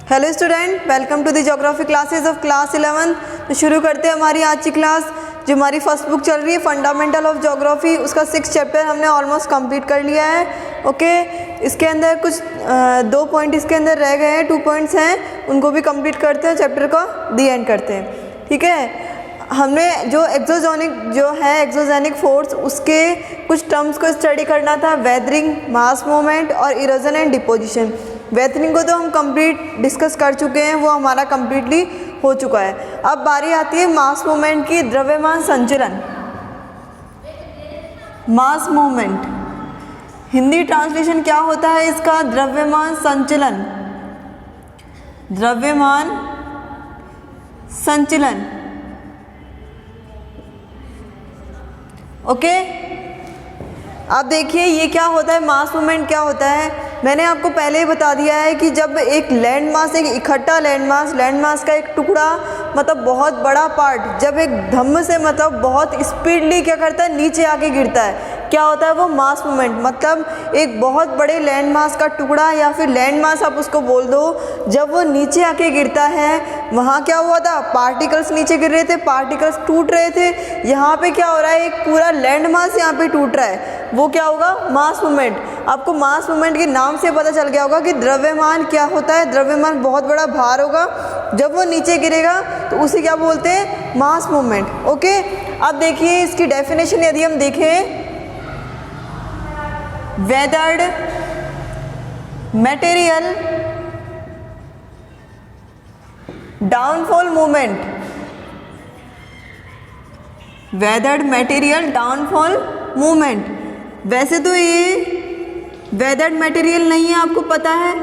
Hello student, welcome to the geography classes of class 11। तो शुरू करते हैं हमारी आज की क्लास। जो हमारी फर्स्ट बुक चल रही है फंडामेंटल ऑफ ज्योग्राफी, उसका 6 चैप्टर हमने ऑलमोस्ट कंप्लीट कर लिया है। ओके, इसके अंदर कुछ 2 पॉइंट इसके अंदर रह गए हैं, 2 पॉइंट्स हैं, उनको भी कंप्लीट करते हैं, चैप्टर का दी एंड करते हैं। ठीक है, हमने जो एक्सोजेनिक फोर्स, उसके कुछ टर्म्स को स्टडी करना था, वेदरिंग, मास मूवमेंट और इरोजन एंड डिपोजिशन। वेदरिंग को तो हम कंप्लीट डिस्कस कर चुके हैं, वो हमारा कंप्लीटली हो चुका है। अब बारी आती है मास मूवमेंट की, द्रव्यमान संचलन। मास मूवमेंट हिंदी ट्रांसलेशन क्या होता है इसका? द्रव्यमान संचलन। द्रव्यमान संचलन। ओके, अब देखिए ये क्या होता है, मास मूवमेंट क्या होता है। मैंने आपको पहले ही बता दिया है कि जब एक लैंड मास, एक इकट्ठा लैंड मास का एक टुकड़ा, मतलब बहुत बड़ा पार्ट, जब एक धम्म से मतलब बहुत स्पीडली क्या करता है, नीचे आके गिरता है, क्या होता है वो मास मूवमेंट। मतलब एक बहुत बड़े लैंड मास का टुकड़ा या फिर लैंड मास आप उसको बोल दो, जब वो नीचे आके गिरता है, वहाँ क्या हुआ था, पार्टिकल्स नीचे गिर रहे थे, पार्टिकल्स टूट रहे थे। यहाँ पे क्या हो रहा है, एक पूरा लैंड मास यहाँ पे टूट रहा है, वो क्या होगा, मास मूवमेंट। आपको मास मूवमेंट के नाम से पता चल गया होगा कि द्रव्यमान क्या होता है। द्रव्यमान बहुत बड़ा भार होगा, जब वो नीचे गिरेगा तो उसे क्या बोलते हैं, मास मूवमेंट। ओके, अब देखिए इसकी डेफिनेशन यदि हम देखें, weathered material downfall movement. Weathered material downfall movement. वैसे तो ये वेदर्ड मटेरियल नहीं है, आपको पता है,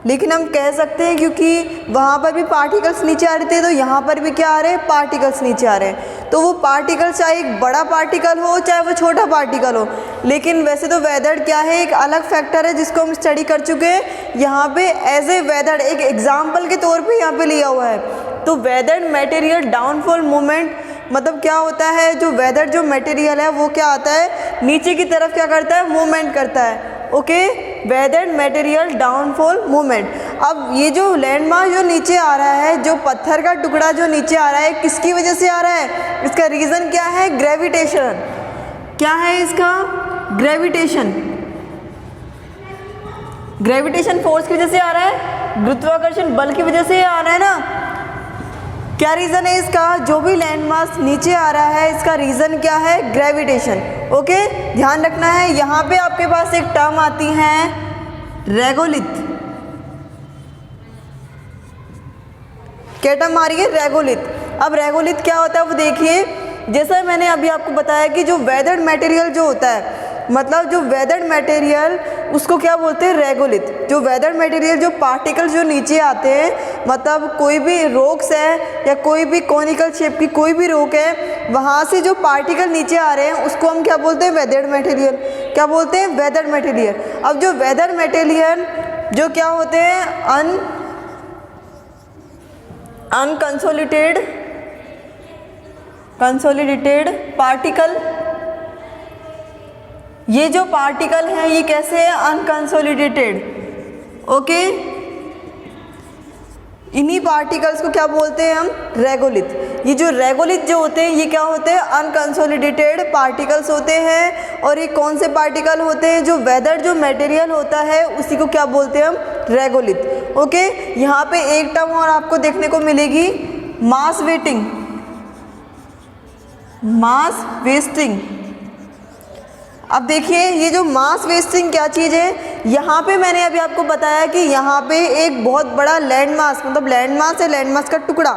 लेकिन हम कह सकते हैं क्योंकि वहाँ पर भी पार्टिकल्स नीचे आ रहे थे, तो यहाँ पर भी क्या आ रहे हैं, पार्टिकल्स नीचे आ रहे हैं। तो वो पार्टिकल चाहे एक बड़ा पार्टिकल हो चाहे वो छोटा पार्टिकल हो, लेकिन वैसे तो वेदर्ड क्या है, एक अलग फैक्टर है जिसको हम स्टडी कर चुके हैं। यहाँ पे एज ए वेदर्ड एक एग्जाम्पल के तौर पर यहाँ पे लिया हुआ है। तो वेदर्ड मटेरियल डाउनफॉल मूवमेंट मतलब क्या होता है, जो वेदर जो मटेरियल है वो क्या आता है, नीचे की तरफ क्या करता है, मूवमेंट करता है। Okay, weather material downfall movement. अब ये जो लैंडमास जो नीचे आ रहा है, जो पत्थर का टुकड़ा जो नीचे आ रहा है, किसकी वजह से आ रहा है, इसका रीज़न क्या है, ग्रेविटेशन। क्या है इसका, ग्रेविटेशन। ग्रेविटेशन फोर्स की वजह से आ रहा है, गुरुत्वाकर्षण बल की वजह से आ रहा है ना। क्या रीज़न है इसका, जो भी लैंडमास नीचे आ रहा है, इसका रीज़न क्या है, ग्रेविटेशन। ओके, ध्यान रखना है। यहाँ पे आपके पास एक टर्म आती है रेगोलिथ। क्या टर्म आ रही है, रेगोलिथ। अब रेगोलिथ क्या होता है वो देखिए, जैसा मैंने अभी आपको बताया कि जो वेदर्ड मटेरियल जो होता है, मतलब जो वेदर्ड मटेरियल उसको क्या बोलते हैं, रेगोलिथ। जो वेदर्ड मटेरियल, जो पार्टिकल जो नीचे आते हैं, मतलब कोई भी रॉक्स है या कोई भी कॉनिकल शेप की कोई भी रॉक है, वहाँ से जो पार्टिकल नीचे आ रहे हैं उसको हम क्या बोलते हैं, वेदर्ड मटेरियल। क्या बोलते हैं, वेदर्ड मटेरियल। अब जो वेदर्ड मटेरियल जो क्या होते हैं, कंसोलिडेटेड पार्टिकल। ये जो पार्टिकल हैं ये कैसे है, अनकंसोलिडेटेड। ओके, इन्हीं पार्टिकल्स को क्या बोलते हैं हम, रेगोलिथ। ये जो रेगोलिथ जो होते हैं ये क्या होते हैं, अनकंसोलिडेटेड पार्टिकल्स होते हैं। और ये कौन से पार्टिकल होते हैं, जो वेदर जो मटेरियल होता है उसी को क्या बोलते हैं हम, रेगोलिथ। ओके, यहाँ पे एक टर्म और आपको देखने को मिलेगी, मास वेटिंग, मास वेस्टिंग। अब देखिए ये जो मास वेस्टिंग क्या चीज़ है, यहाँ पे मैंने अभी आपको बताया कि यहाँ पे एक बहुत बड़ा लैंड मास, मतलब लैंड मास है, लैंड मास का टुकड़ा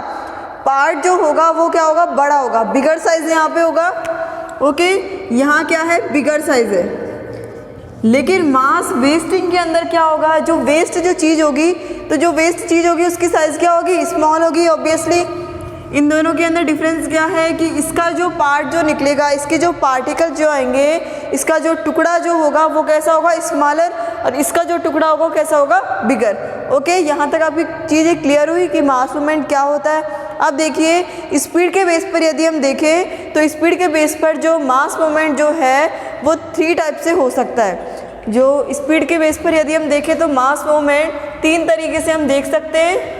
पार्ट जो होगा वो क्या होगा, बड़ा होगा, बिगर साइज यहाँ पे होगा। ओके, यहाँ क्या है, बिगर साइज है। लेकिन मास वेस्टिंग के अंदर क्या होगा, जो वेस्ट जो चीज़ होगी, तो जो वेस्ट चीज़ होगी उसकी साइज़ क्या होगी, स्मॉल होगी ऑब्वियसली। इन दोनों के अंदर डिफरेंस क्या है कि इसका जो पार्ट जो निकलेगा, इसके जो पार्टिकल जो आएंगे, इसका जो टुकड़ा जो होगा वो कैसा होगा, स्मॉलर, और इसका जो टुकड़ा होगा कैसा होगा, बिगर। ओके, यहाँ तक आपकी चीज़ें क्लियर हुई कि मास मूवमेंट क्या होता है। अब देखिए स्पीड के बेस पर यदि हम देखें तो स्पीड के बेस पर जो मास मूवमेंट जो है वो 3 टाइप से हो सकता है। जो स्पीड के बेस पर यदि हम देखें तो मास मूवमेंट 3 तरीके से हम देख सकते हैं।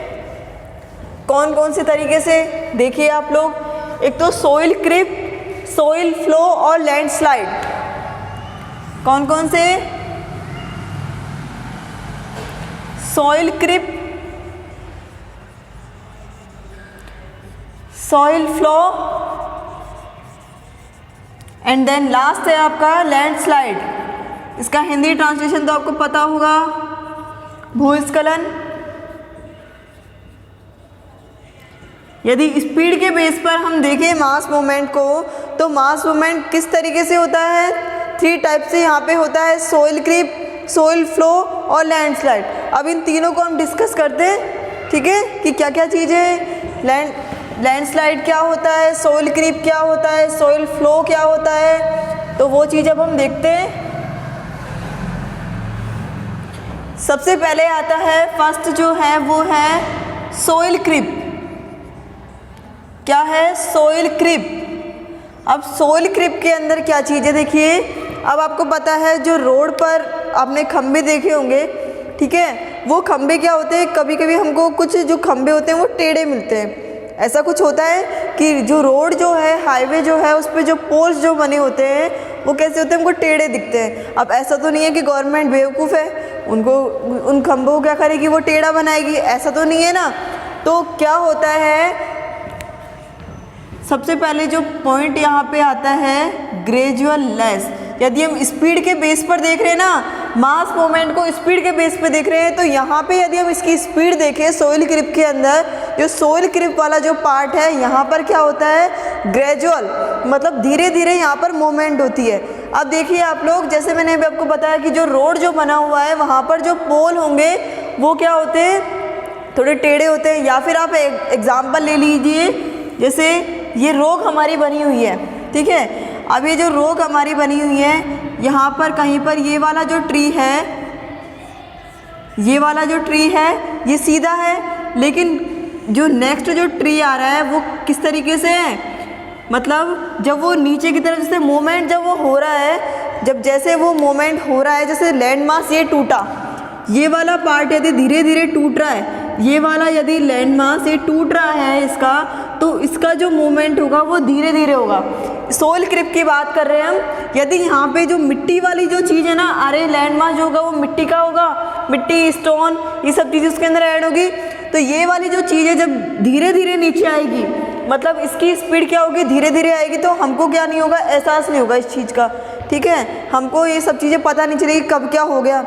कौन कौन से तरीके से देखिए आप लोग। एक तो सोइल क्रिप, सोइल फ्लो और लैंडस्लाइड। कौन कौन से? Soil creep, soil flow and then last है आपका लैंडस्लाइड। इसका हिंदी ट्रांसलेशन तो आपको पता होगा, भूस्खलन। यदि स्पीड के बेस पर हम देखें मास मूवमेंट को, तो मास मूवमेंट किस तरीके से होता है? 3 टाइप से यहाँ पे होता है, सोइल क्रिप, सोइल फ्लो और लैंडस्लाइड। अब इन तीनों को हम डिस्कस करते हैं, ठीक है, कि क्या क्या चीज़ें हैं। लैंडस्लाइड क्या होता है, सोइल क्रिप क्या होता है, सोइल फ्लो क्या होता है, तो वो चीज़ अब हम देखते हैं। सबसे पहले आता है, फर्स्ट जो है वो है सोइल क्रिप। क्या है? सोइल क्रिप। अब सोइल क्रिप के अंदर क्या चीज़ है देखिए। अब आपको पता है जो रोड पर आपने खंबे देखे होंगे, ठीक है, वो खंबे क्या होते हैं, कभी कभी हमको कुछ जो खंबे होते हैं वो टेढ़े मिलते हैं। ऐसा कुछ होता है कि जो रोड जो है, हाईवे जो है, उस पर जो पोल्स जो बने होते हैं वो कैसे होते हैं, हमको टेढ़े दिखते हैं। अब ऐसा तो नहीं है कि गवर्नमेंट बेवकूफ़ है, उनको उन खंभों को क्या करेगी, वो टेढ़ा बनाएगी, ऐसा तो नहीं है ना। तो क्या होता है, सबसे पहले जो पॉइंट यहाँ पे आता है ग्रेजुअल लेस। यदि हम स्पीड के बेस पर देख रहे हैं ना, मास मूवमेंट को स्पीड के बेस पे देख रहे हैं, तो यहाँ पे यदि हम इसकी स्पीड देखें सोइल क्रिप के अंदर, जो सोइल क्रिप वाला जो पार्ट है यहाँ पर क्या होता है, ग्रेजुअल, मतलब धीरे धीरे यहाँ पर मूवमेंट होती है। अब देखिए आप लोग, जैसे मैंने अभी आपको बताया कि जो रोड जो बना हुआ है वहाँ पर जो पोल होंगे वो क्या होते हैं, थोड़े टेढ़े होते हैं। या फिर आप एग्जाम्पल ले लीजिए, जैसे ये रोक हमारी बनी हुई है, ठीक है। अब ये जो रोक हमारी बनी हुई है, यहाँ पर कहीं पर ये वाला जो ट्री है, ये वाला जो ट्री है ये सीधा है, लेकिन जो नेक्स्ट जो ट्री आ रहा है वो किस तरीके से है, मतलब जब वो नीचे की तरफ से मूवमेंट जब वो हो रहा है, जब जैसे वो मूवमेंट हो रहा है, जैसे लैंड मास ये टूटा, ये वाला पार्ट यदि धीरे धीरे टूट रहा है, ये वाला यदि लैंड मास ये टूट रहा है इसका, तो इसका जो मूवमेंट होगा वो धीरे धीरे होगा। सोइल क्रिप की बात कर रहे हैं हम। यदि यहाँ पे जो मिट्टी वाली जो चीज़ है ना, अरे लैंड मास जो होगा वो मिट्टी का होगा, मिट्टी, स्टोन, ये सब चीज़ें उसके अंदर ऐड होगी। तो ये वाली जो चीज़ है जब धीरे धीरे नीचे आएगी, मतलब इसकी स्पीड क्या होगी, धीरे धीरे आएगी, तो हमको क्या नहीं होगा, एहसास नहीं होगा इस चीज़ का, ठीक है। हमको ये सब चीज़ें पता नहीं चलेगी कब क्या हो गया,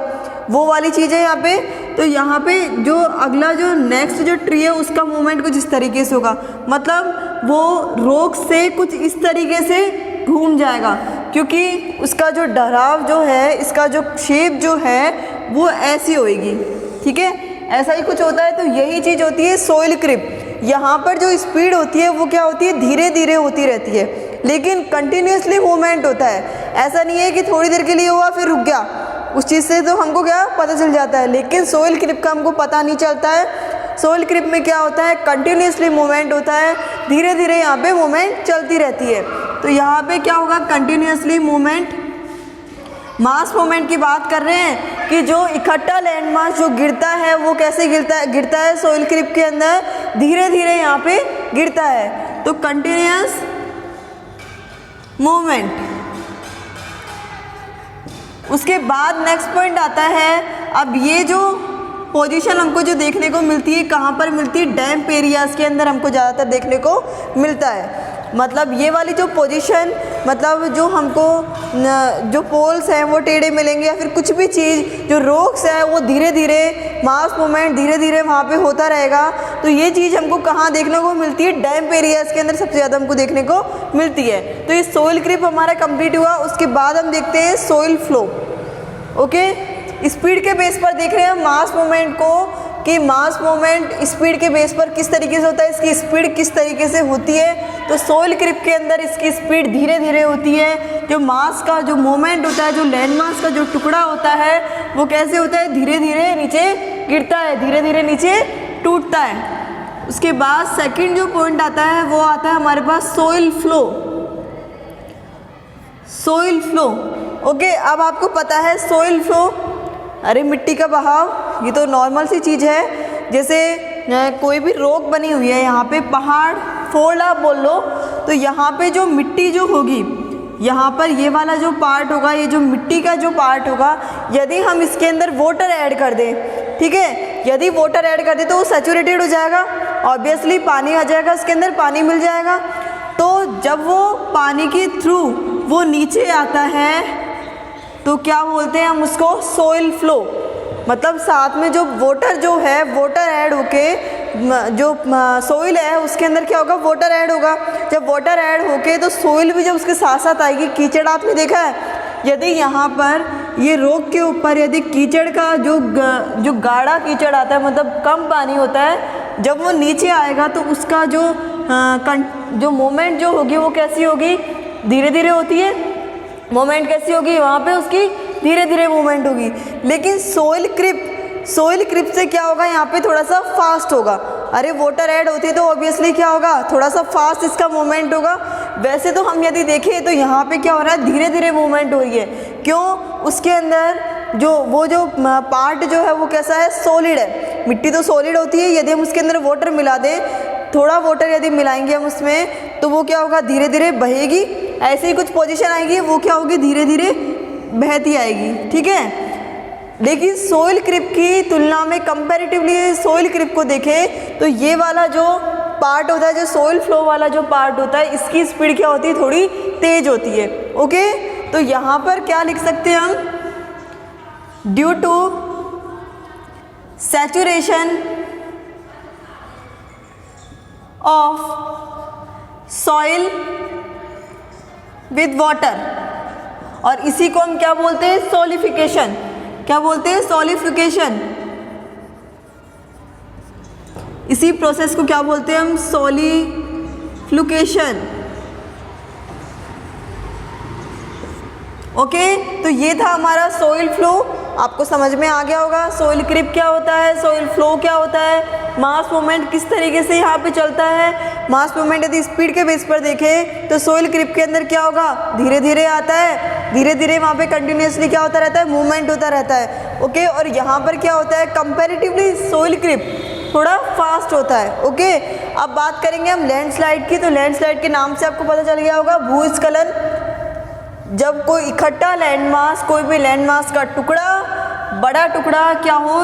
वो वाली चीज़ है यहाँ पे। तो यहाँ पे जो अगला जो नेक्स्ट जो ट्री है उसका मूवमेंट कुछ इस तरीके से होगा, मतलब वो रोक से कुछ इस तरीके से घूम जाएगा, क्योंकि उसका जो ढराव जो है, इसका जो शेप जो है वो ऐसी होएगी, ठीक है, ऐसा ही कुछ होता है। तो यही चीज़ होती है सोइल क्रिप। यहाँ पर जो स्पीड होती है वो क्या होती है, धीरे धीरे होती रहती है, लेकिन कंटिन्यूसली मूवमेंट होता है। ऐसा नहीं है कि थोड़ी देर के लिए हुआ फिर रुक गया, उस चीज़ से तो हमको क्या पता चल जाता है, लेकिन सोइल क्रिप का हमको पता नहीं चलता है। सोइल क्रिप में क्या होता है, कंटिन्यूसली मूवमेंट होता है, धीरे धीरे यहाँ पे मूवमेंट चलती रहती है। तो यहाँ पे क्या होगा, कंटिन्यूसली मूवमेंट। मास मूवमेंट की बात कर रहे हैं कि जो इकट्ठा लैंड मास जो गिरता है वो कैसे गिरता है सोइल क्रिप के अंदर, धीरे धीरे यहाँ पे गिरता है। तो कंटिन्यूस मूवमेंट। उसके बाद नेक्स्ट पॉइंट आता है, अब ये जो पोजीशन हमको जो देखने को मिलती है कहाँ पर मिलती है, डैम्प एरियाज़ के अंदर हमको ज़्यादातर देखने को मिलता है। मतलब ये वाली जो पोजीशन, मतलब जो हमको जो पोल्स हैं वो टेढ़े मिलेंगे, या फिर कुछ भी चीज़ जो रोक्स है वो धीरे धीरे मास मूवमेंट धीरे धीरे वहाँ पे होता रहेगा। तो ये चीज़ हमको कहाँ देखने को मिलती है, डैम्प एरियाज़ के अंदर सबसे ज़्यादा हमको देखने को मिलती है। तो ये सोइल क्रिप हमारा कंप्लीट हुआ। उसके बाद हम देखते हैं सोइल फ्लो। ओके, स्पीड के बेस पर देख रहे हैं मास मूवमेंट को, कि मास मूवमेंट स्पीड के बेस पर किस तरीके से होता है, इसकी स्पीड किस तरीके से होती है। तो सोइल क्रिप के अंदर इसकी स्पीड धीरे धीरे होती है। जो मास का जो मूवमेंट होता है, जो लैंड मास का जो टुकड़ा होता है वो कैसे होता है, धीरे धीरे नीचे गिरता है, धीरे धीरे नीचे टूटता है। उसके बाद सेकंड जो पॉइंट आता है वो आता है हमारे पास soil flow. Soil flow, okay. अब आपको पता है सोइल फ्लो, अरे मिट्टी का बहाव, ये तो नॉर्मल सी चीज़ है। जैसे कोई भी रॉक बनी हुई है, यहाँ पे पहाड़ फोल्ड आप बोल लो, तो यहाँ पे जो मिट्टी जो होगी, यहाँ पर ये वाला जो पार्ट होगा, ये जो मिट्टी का जो पार्ट होगा, यदि हम इसके अंदर वाटर ऐड कर दें, ठीक है, यदि वाटर ऐड कर दें तो वो सैचुरेटेड हो जाएगा, ऑब्वियसली पानी आ जाएगा, इसके अंदर पानी मिल जाएगा। तो जब वो पानी के थ्रू वो नीचे आता है तो क्या बोलते हैं हम उसको, सोइल फ्लो। मतलब साथ में जो वाटर जो है, वाटर ऐड होके जो सोइल है उसके अंदर क्या होगा, वाटर ऐड होगा। जब वाटर ऐड होके तो सोइल भी जब उसके साथ साथ आएगी, कीचड़ आपने देखा है, यदि यहाँ पर ये रॉक के ऊपर यदि कीचड़ का जो गाढ़ा कीचड़ आता है, मतलब कम पानी होता है, जब वो नीचे आएगा तो उसका जो मोमेंट जो होगी वो कैसी होगी, धीरे धीरे होती है। मोमेंट कैसी होगी, वहाँ पे उसकी धीरे धीरे मूवमेंट होगी। लेकिन सोइल क्रिप से क्या होगा, यहाँ पे थोड़ा सा फास्ट होगा। अरे वाटर ऐड होती है तो ऑब्वियसली क्या होगा, थोड़ा सा फास्ट इसका मूवमेंट होगा। वैसे तो हम यदि देखें तो यहाँ पे क्या हो रहा है, धीरे धीरे मूवमेंट हो रही है। क्यों, उसके अंदर जो पार्ट जो है वो कैसा है, सॉलिड है। मिट्टी तो सॉलिड होती है, यदि हम उसके अंदर वाटर मिला दें, थोड़ा वाटर यदि मिलाएंगे हम उसमें, तो वो क्या होगा, धीरे धीरे बहेगी। ऐसे ही कुछ पोजीशन आएगी, वो क्या होगी, धीरे धीरे बहती आएगी, ठीक है। लेकिन सोइल क्रिप की तुलना में कंपैरेटिवली सोइल क्रिप को देखें तो ये वाला जो पार्ट होता है, जो सोइल फ्लो वाला जो पार्ट होता है, इसकी स्पीड क्या होती है, थोड़ी तेज होती है। ओके, तो यहाँ पर क्या लिख सकते हैं हम, due to saturation of soil with water, और इसी को हम क्या बोलते हैं, सॉलिफिकेशन। क्या बोलते हैं, सॉलिफिकेशन। इसी प्रोसेस को क्या बोलते हैं हम, सॉलिफ्लुकेशन। ओके, तो ये था हमारा सोइल फ्लो। आपको समझ में आ गया होगा सोइल क्रिप क्या होता है, सोइल फ्लो क्या होता है, मास मूवमेंट किस तरीके से यहाँ पे चलता है। मास मूवमेंट यदि स्पीड के बेस पर देखें तो सोइल क्रिप के अंदर क्या होगा, धीरे धीरे आता है, धीरे धीरे वहाँ पे कंटिन्यूसली क्या होता रहता है, मूवमेंट होता रहता है। ओके, और यहाँ पर क्या होता है, कंपेरेटिवली सोइल क्रिप थोड़ा फास्ट होता है। ओके, अब बात करेंगे हम लैंडस्लाइड की। तो लैंडस्लाइड के नाम से आपको पता चल गया होगा, भूस्खलन। जब कोई इकट्ठा लैंडमास, कोई भी लैंडमास का टुकड़ा, बड़ा टुकड़ा क्या हो,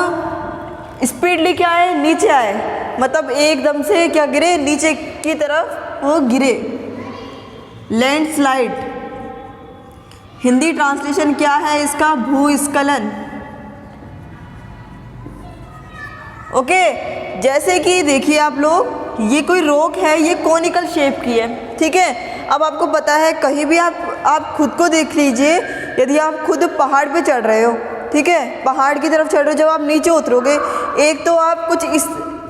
स्पीडली क्या है, नीचे आए, मतलब एकदम से क्या गिरे, नीचे की तरफ वो गिरे। लैंडस्लाइड हिंदी ट्रांसलेशन क्या है इसका, भूस्खलन। ओके, जैसे कि देखिए आप लोग, ये कोई रॉक है, ये कॉनिकल शेप की है, ठीक है। अब आपको पता है, कहीं भी आप खुद को देख लीजिए, यदि आप खुद पहाड़ पे चढ़ रहे हो, ठीक है, पहाड़ की तरफ चढ़ रहे हो, जब आप नीचे उतरोगे, एक तो आप कुछ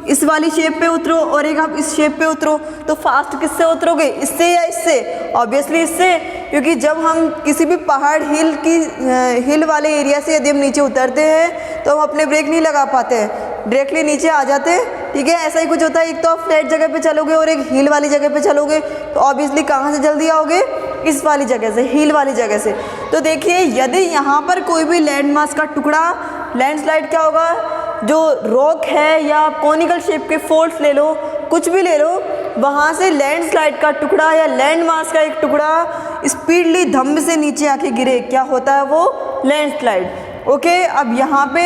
इस वाली शेप पे उतरो और एक आप इस शेप पे उतरो, तो फास्ट किससे उतरोगे, इससे या इससे? ऑब्वियसली इससे, क्योंकि जब हम किसी भी पहाड़ हिल वाले एरिया से यदि हम नीचे उतरते हैं तो हम अपने ब्रेक नहीं लगा पाते हैं, डायरेक्टली नीचे आ जाते हैं, ठीक है। ऐसा ही कुछ होता है, एक तो आप फ्लैट जगह पे चलोगे और एक हिल वाली जगह पे चलोगे, तो ऑब्वियसली कहाँ से जल्दी आओगे, इस वाली जगह से, हिल वाली जगह से। तो देखिए, यदि यहाँ पर कोई भी लैंडमास का टुकड़ा, लैंडस्लाइड क्या होगा, जो रॉक है या कॉनिकल शेप के फोल्ड्स ले लो, कुछ भी ले लो, वहाँ से लैंडस्लाइड का टुकड़ा या लैंडमास का एक टुकड़ा स्पीडली धम्म से नीचे आके गिरे, क्या होता है वो, लैंडस्लाइड। ओके, अब यहाँ पे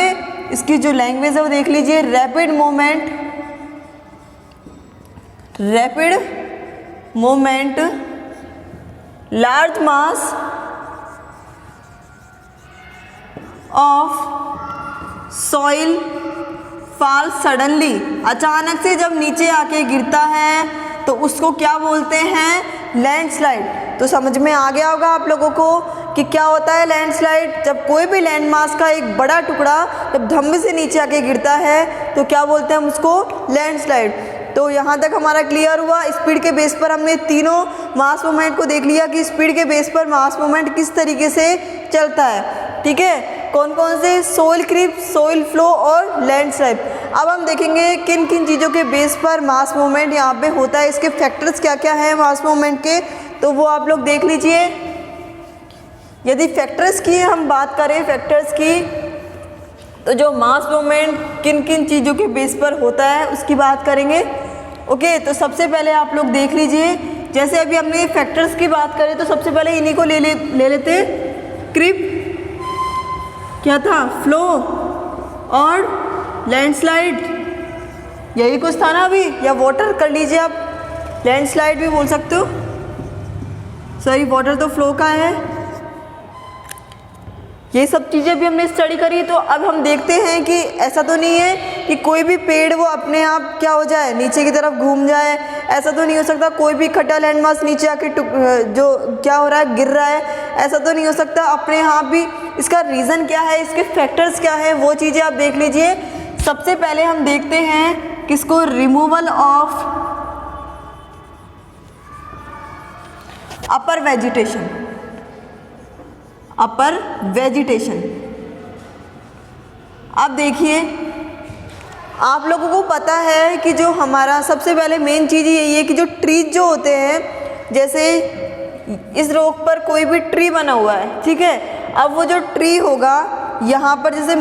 इसकी जो लैंग्वेज है वो देख लीजिए, rapid movement, large mass of soil fall suddenly, अचानक से जब नीचे आके गिरता है तो उसको क्या बोलते हैं, लैंडस्लाइड। तो समझ में आ गया होगा आप लोगों को कि क्या होता है लैंडस्लाइड। जब कोई भी लैंडमास का एक बड़ा टुकड़ा जब धम्म से नीचे आके गिरता है तो क्या बोलते हैं हम उसको, लैंडस्लाइड। तो यहाँ तक हमारा क्लियर हुआ। स्पीड के बेस पर हमने तीनों मास मूवमेंट को देख लिया कि स्पीड के बेस पर मास मूवमेंट किस तरीके से चलता है, ठीक है। कौन कौन से, सोइल क्रिप, सोइल फ्लो और लैंडस्लाइड। अब हम देखेंगे किन किन चीज़ों के बेस पर मास मूवमेंट यहाँ पे होता है, इसके फैक्टर्स क्या क्या हैं मास मूवमेंट के, तो वो आप लोग देख लीजिए। यदि फैक्टर्स की हम बात करें, फैक्टर्स की, तो जो मास मूवमेंट किन किन चीज़ों के बेस पर होता है उसकी बात करेंगे। ओके, तो सबसे पहले आप लोग देख लीजिए, जैसे अभी हमने फैक्टर्स की बात करें तो सबसे पहले इन्हीं को ले लेते। क्रिप क्या था, फ्लो और लैंडस्लाइड, यही कुछ था ना अभी, या वाटर कर लीजिए आप, लैंडस्लाइड भी बोल सकते हो। सॉरी, वाटर तो फ्लो का है। ये सब चीज़ें भी हमने स्टडी करी। तो अब हम देखते हैं कि ऐसा तो नहीं है कि कोई भी पेड़ वो अपने आप क्या हो जाए, नीचे की तरफ घूम जाए, ऐसा तो नहीं हो सकता। कोई भी इकट्ठा लैंड मास नीचे आके जो क्या हो रहा है, गिर रहा है, ऐसा तो नहीं हो सकता अपने आप भी। इसका रीज़न क्या है, इसके फैक्टर्स क्या है, वो चीज़ें आप देख लीजिए। सबसे पहले हम देखते हैं किसको, removal of upper vegetation. Upper vegetation, अब देखिए आप लोगों को पता है कि जो हमारा सबसे पहले मेन चीज़ यही है कि जो ट्रीज जो होते हैं, जैसे इस रोक पर कोई भी ट्री बना हुआ है, ठीक है। अब वो जो ट्री होगा यहाँ पर, जैसे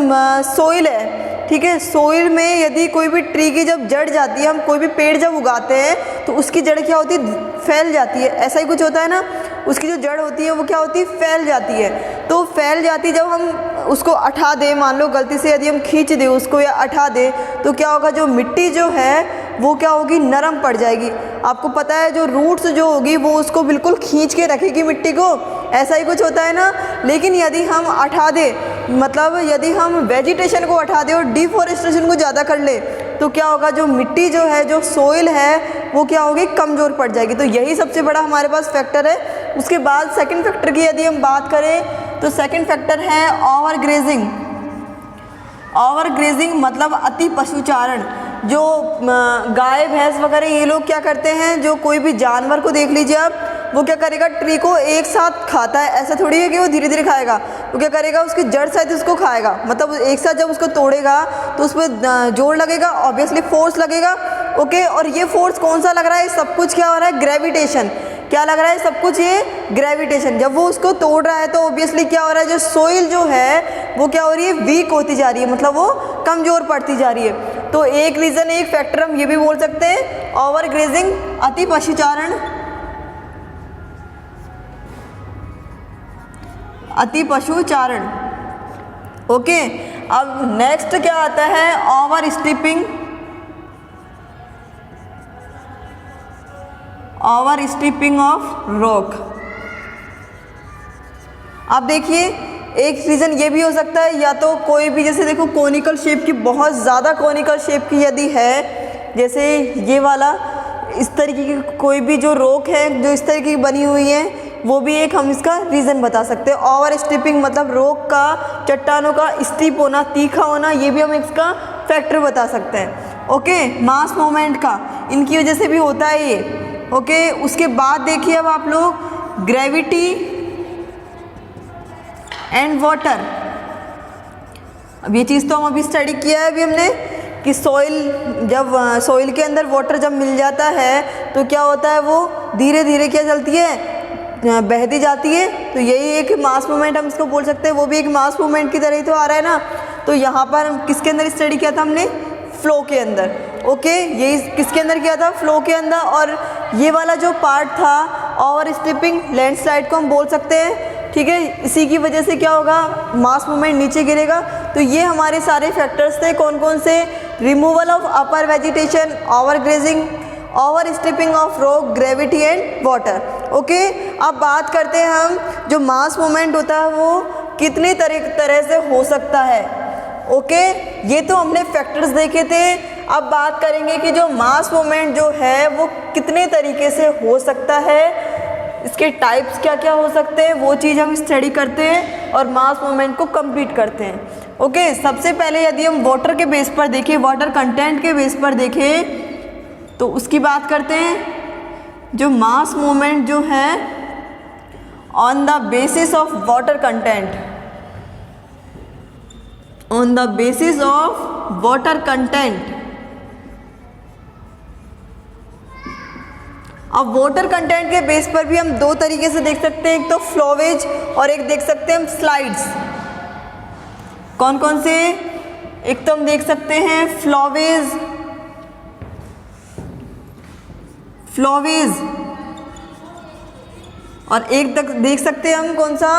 सोइल है, ठीक है, सोइल में यदि कोई भी ट्री की जब जड़ जाती है, हम कोई भी पेड़ जब उगाते हैं तो उसकी जड़ क्या होती है, फैल जाती है। ऐसा ही कुछ होता है ना, उसकी जो जड़ होती है वो क्या होती है, फैल जाती है। तो फैल जाती, जब हम उसको उठा दें, मान लो गलती से यदि हम खींच दें उसको या उठा दें, तो क्या होगा, जो मिट्टी जो है वो क्या होगी, नरम पड़ जाएगी। आपको पता है जो रूट्स जो होगी वो उसको बिल्कुल खींच के रखेगी मिट्टी को, ऐसा ही कुछ होता है ना। लेकिन यदि हम उठा दें, मतलब यदि हम वेजिटेशन को उठा दें और डिफॉरेस्टेशन को ज़्यादा कर ले, तो क्या होगा, जो मिट्टी जो है, जो सोइल है, वो क्या होगी, कमज़ोर पड़ जाएगी। तो यही सबसे बड़ा हमारे पास फैक्टर है। उसके बाद सेकंड फैक्टर की यदि हम बात करें तो सेकंड फैक्टर है ओवर ग्रेजिंग। ओवर ग्रेजिंग मतलब अति पशुचारण। जो गाय भैंस वगैरह ये लोग क्या करते हैं, जो कोई भी जानवर को देख लीजिए आप, वो क्या करेगा, ट्री को एक साथ खाता है। ऐसा थोड़ी है कि वो धीरे धीरे खाएगा, वो क्या करेगा, उसकी जड़ सहित उसको खाएगा। मतलब एक साथ जब उसको तोड़ेगा तो उसमें जोर लगेगा, ऑब्वियसली फोर्स लगेगा। ओके, और ये फोर्स कौन सा लग रहा है, सब कुछ क्या हो रहा है, ग्रेविटेशन। क्या लग रहा है, सब कुछ ये ग्रेविटेशन। जब वो उसको तोड़ रहा है तो ऑब्वियसली क्या हो रहा है, जो सोइल जो है वो क्या हो रही है, वीक होती जा रही है, मतलब वो कमज़ोर पड़ती जा रही है। तो एक रीज़न, एक फैक्टर हम ये भी बोल सकते हैं, ओवर ग्रेजिंग, अति पशुचारण, अति पशुचारण। ओके, अब नेक्स्ट क्या आता है, over stripping. Over stripping of rock. अब देखिए एक रीज़न ये भी हो सकता है, या तो कोई भी, जैसे देखो कोनिकल शेप की, बहुत ज़्यादा कोनिकल शेप की यदि है, जैसे ये वाला, इस तरीके की कोई भी जो रॉक है जो इस तरीके की बनी हुई है, वो भी एक हम इसका रीज़न बता सकते हैं। ओवर स्ट्रिपिंग मतलब रॉक का, चट्टानों का स्टीप होना, तीखा होना, ये भी हम इसका फैक्टर बता सकते हैं। ओके, मास मूवमेंट का इनकी वजह से भी होता है ये। ओके, उसके बाद देखिए अब आप लोग ग्रेविटी एंड वाटर। अब ये चीज़ तो हम अभी स्टडी किया है अभी हमने कि सॉइल, जब सॉइल के अंदर वाटर जब मिल जाता है तो क्या होता है, वो धीरे धीरे क्या चलती है, बहती जाती है। तो यही एक मास मूवमेंट हम इसको बोल सकते हैं, वो भी एक मास मूवमेंट की तरह ही तो आ रहा है ना। तो यहाँ पर किसके अंदर स्टडी किया था हमने, फ्लो के अंदर। ओके, यही किसके अंदर किया था, फ्लो के अंदर। और ये वाला जो पार्ट था ओवर स्ट्रिपिंग, लैंडस्लाइड को हम बोल सकते हैं, ठीक है। इसी की वजह से क्या होगा, मास मूवमेंट नीचे गिरेगा। तो ये हमारे सारे फैक्टर्स थे, कौन कौन से, removal of upper vegetation, over grazing, over stripping of rock, gravity and water. Okay, अब बात करते हैं हम, जो मास मूवमेंट होता है वो कितने तरह से हो सकता है। ओके, ये तो हमने फैक्टर्स देखे थे। अब बात करेंगे कि जो मास मूवमेंट जो है वो कितने तरीके से हो सकता है, इसके टाइप्स क्या क्या हो सकते हैं, वो चीज़ हम स्टडी करते हैं और मास मूवमेंट को कंप्लीट करते हैं। ओके, सबसे पहले यदि हम वाटर के बेस पर देखें, वाटर कंटेंट के बेस पर देखें, तो उसकी बात करते हैं। जो मास मूवमेंट जो है on the basis of water content, on the basis of water content. अब वाटर कंटेंट के बेस पर भी हम दो तरीके से देख सकते हैं, एक तो फ्लोवेज और एक देख सकते हैं हम स्लाइड्स। कौन कौन से, एक तो हम देख सकते हैं फ्लोवेज, और एक तक देख सकते हैं हम कौन सा,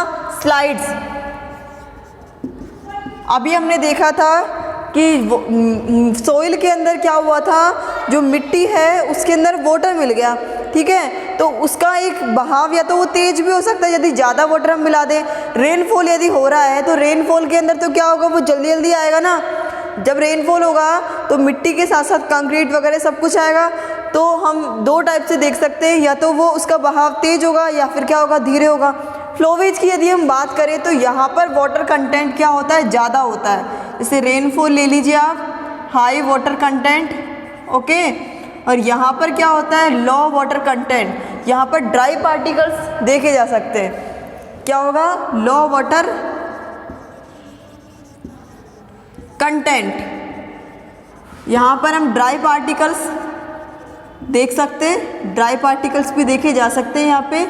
स्लाइड्स। अभी हमने देखा था कि सोइल के अंदर क्या हुआ था, जो मिट्टी है उसके अंदर वाटर मिल गया, ठीक है, तो उसका एक बहाव या तो वो तेज भी हो सकता है यदि ज़्यादा वाटर हम मिला दें। रेनफॉल यदि हो रहा है तो रेनफॉल के अंदर तो क्या होगा, वो जल्दी जल्दी आएगा ना। जब रेनफॉल होगा तो मिट्टी के साथ साथ कंक्रीट वगैरह सब कुछ आएगा। तो हम दो टाइप से देख सकते हैं, या तो वो उसका बहाव तेज होगा या फिर क्या होगा, धीरे होगा। फ्लोवेज की यदि हम बात करें तो यहाँ पर वाटर कंटेंट क्या होता है, ज़्यादा होता है। जैसे रेनफॉल ले लीजिए आप, हाई वाटर कंटेंट, ओके, और यहाँ पर क्या होता है, लो वाटर कंटेंट। यहाँ पर ड्राई पार्टिकल्स देखे जा सकते हैं, क्या होगा, लो वाटर कंटेंट। यहाँ पर हम ड्राई पार्टिकल्स देख सकते हैं, ड्राई पार्टिकल्स भी देखे जा सकते हैं यहाँ पे,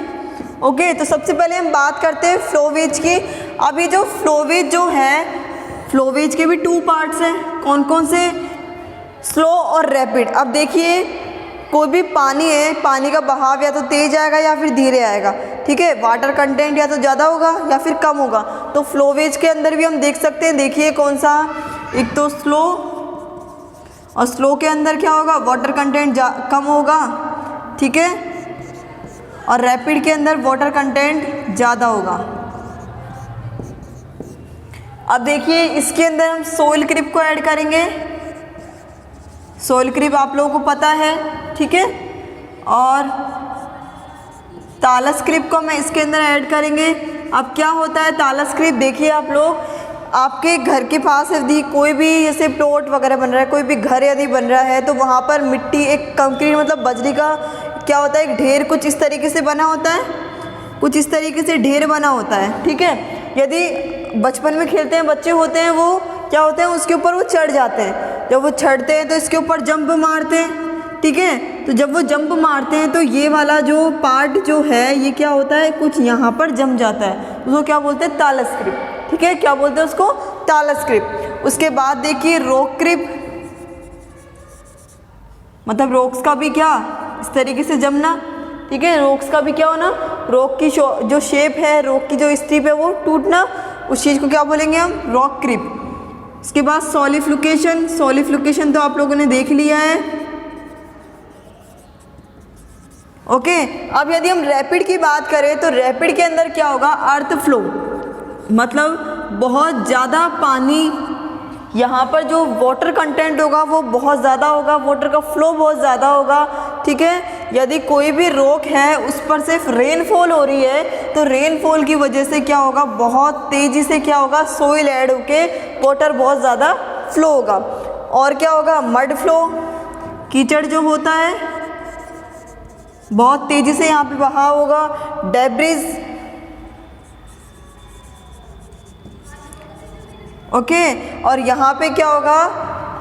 ओके। तो सबसे पहले हम बात करते हैं फ्लोवेज की। अभी जो फ्लोवेज जो है, फ्लोवेज के भी 2 पार्ट्स हैं, कौन कौन से, स्लो और रैपिड। अब देखिए कोई भी पानी है, पानी का बहाव या तो तेज आएगा या फिर धीरे आएगा, ठीक है, वाटर कंटेंट या तो ज़्यादा होगा या फिर कम होगा। तो फ्लोवेज के अंदर भी हम देख सकते हैं, देखिए कौन सा, एक तो स्लो, और स्लो के अंदर क्या होगा, वाटर कंटेंट कम होगा, ठीक है, और रैपिड के अंदर वाटर कंटेंट ज़्यादा होगा। अब देखिए इसके अंदर हम सोइल क्रिप को ऐड करेंगे। सोइल क्रिप आप लोगों को पता है, ठीक है, और तालस क्रिप को मैं इसके अंदर ऐड करेंगे। अब क्या होता है तालस क्रिप, देखिए आप लोग, आपके घर के पास यदि कोई भी जैसे प्लॉट वगैरह बन रहा है, कोई भी घर यदि बन रहा है, तो वहाँ पर मिट्टी, एक कंक्रीट मतलब बजरी का क्या होता है, एक ढेर कुछ इस तरीके से बना होता है, कुछ इस तरीके से ढेर बना होता है, ठीक है। यदि बचपन में खेलते हैं बच्चे होते हैं, वो क्या होते हैं, उसके ऊपर वो चढ़ जाते हैं। जब वो चढ़ते हैं तो इसके ऊपर जंप मारते हैं, ठीक है। तो जब वो जंप मारते हैं तो ये वाला जो पार्ट जो है, ये क्या होता है, कुछ यहाँ पर जम जाता है, उसको क्या बोलते हैं, तालस क्रिप, ठीक है, क्या बोलते हैं उसको, तालस क्रिप। उसके बाद देखिए रॉक क्रिप, मतलब रॉक्स का भी क्या, इस तरीके से जमना, ठीक है, रॉक्स का भी क्या होना, रॉक की जो शेप है, रॉक की जो स्ट्रिप है वो टूटना, उस चीज़ को क्या बोलेंगे हम, रॉक क्रिप। उसके बाद सॉलिडिफिकेशन, सॉलिडिफिकेशन तो आप लोगों ने देख लिया है, ओके। अब यदि हम रैपिड की बात करें तो रैपिड के अंदर क्या होगा, अर्थ फ्लो, मतलब बहुत ज़्यादा पानी, यहाँ पर जो वाटर कंटेंट होगा वो बहुत ज़्यादा होगा, वाटर का फ्लो बहुत ज़्यादा होगा, ठीक है। यदि कोई भी रॉक है उस पर सिर्फ रेनफॉल हो रही है, तो रेनफॉल की वजह से क्या होगा, बहुत तेज़ी से क्या होगा, सोइल ऐड होके वाटर बहुत ज़्यादा फ्लो होगा। और क्या होगा, मड फ्लो, कीचड़ जो होता है बहुत तेज़ी से यहाँ पे बहाव होगा। Debris, okay. और यहाँ पे क्या होगा,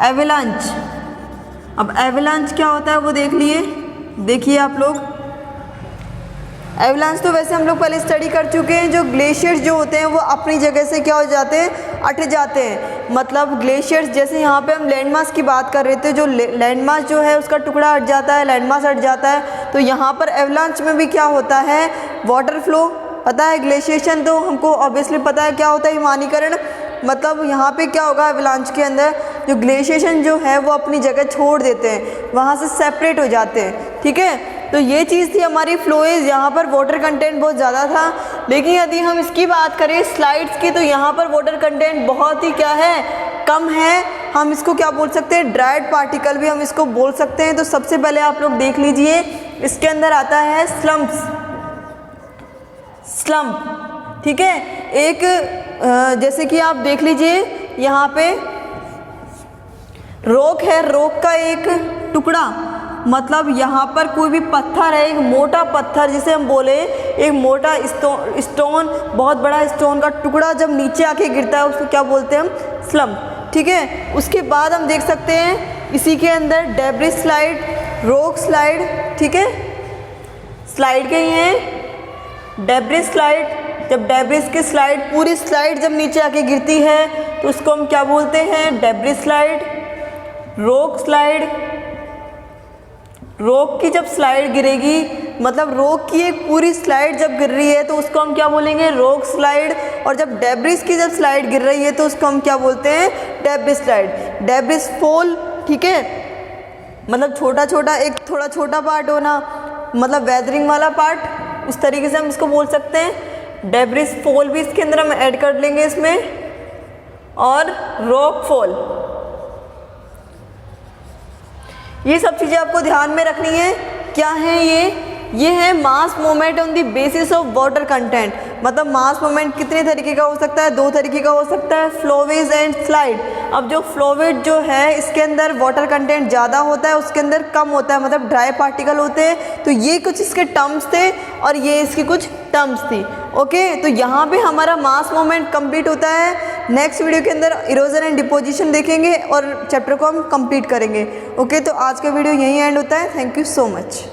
एवलांच। अब एवलांच क्या होता है वो देख लिए, देखिए आप लोग, एवलांच तो वैसे हम लोग पहले स्टडी कर चुके हैं। जो ग्लेशियर्स जो होते हैं वो अपनी जगह से क्या हो जाते हैं, अट जाते हैं। मतलब ग्लेशियर्स, जैसे यहाँ पे हम लैंडमास की बात कर रहे थे, जो लैंडमास जो है उसका टुकड़ा हट जाता है, लैंडमास हट जाता है, तो यहाँ पर एवलांच में भी क्या होता है, वाटर फ्लो। पता है ग्लेशिएशन तो हमको ऑब्वियसली पता है क्या होता है, हिमानीकरण। मतलब यहाँ पे क्या होगा, एवलांच के अंदर जो ग्लेशिएशन जो है वो अपनी जगह छोड़ देते हैं, वहाँ से सेपरेट हो जाते हैं, ठीक है। तो ये चीज़ थी हमारी फ्लोएज, यहाँ पर वाटर कंटेंट बहुत ज़्यादा था। लेकिन यदि हम इसकी बात करें स्लाइड्स की, तो यहाँ पर वाटर कंटेंट बहुत ही क्या है, कम है। हम इसको क्या बोल सकते हैं, ड्राइड पार्टिकल भी हम इसको बोल सकते हैं। तो सबसे पहले आप लोग देख लीजिए, इसके अंदर आता है स्लम्प्स, स्लम्प, ठीक है। एक जैसे कि आप देख लीजिए यहाँ पे रॉक है, रॉक का एक टुकड़ा, मतलब यहाँ पर कोई भी पत्थर है, एक मोटा पत्थर जिसे हम बोले, एक मोटा स्टोन, बहुत बड़ा स्टोन का टुकड़ा जब नीचे आके गिरता है उसको क्या बोलते हैं हम, स्लम्प, ठीक है। उसके बाद हम देख सकते हैं इसी के अंदर डेब्रिस स्लाइड, रॉक स्लाइड, ठीक है, स्लाइड के ही हैं डेब्रिस स्लाइड। जब डेब्रिस की स्लाइड, पूरी स्लाइड जब नीचे आके गिरती है तो उसको हम क्या बोलते हैं, debris slide, rock slide. Rock की जब स्लाइड गिरेगी, मतलब रॉक की एक पूरी स्लाइड जब गिर रही है तो उसको हम क्या बोलेंगे, रॉक स्लाइड। और जब डेब्रिस की जब स्लाइड गिर रही है तो उसको हम क्या बोलते हैं, डेब्रिस स्लाइड। डेब्रिस फॉल, ठीक है, मतलब छोटा छोटा एक थोड़ा छोटा पार्ट होना, मतलब वेदरिंग वाला पार्ट, उस तरीके से हम इसको बोल सकते हैं। डेब्रिस फॉल भी इसके अंदर हम ऐड कर लेंगे इसमें, और रॉक फॉल। ये सब चीज़ें आपको ध्यान में रखनी है। क्या है ये है mass movement on the basis of water content. मतलब मास मूवमेंट कितने तरीके का हो सकता है, दो तरीके का हो सकता है, फ्लोवेज एंड स्लाइड। अब जो फ्लोवेज जो है इसके अंदर वाटर कंटेंट ज़्यादा होता है, उसके अंदर कम होता है, मतलब ड्राई पार्टिकल होते हैं। तो ये कुछ इसके टर्म्स थे और ये इसकी कुछ टर्म्स थी। ओके, तो यहाँ पे हमारा मास मूवमेंट कंप्लीट होता है। नेक्स्ट वीडियो के अंदर इरोजन एंड डिपोजिशन देखेंगे और चैप्टर को हम कंप्लीट करेंगे। ओके, तो आज का वीडियो यहीं एंड होता है। Thank you so much.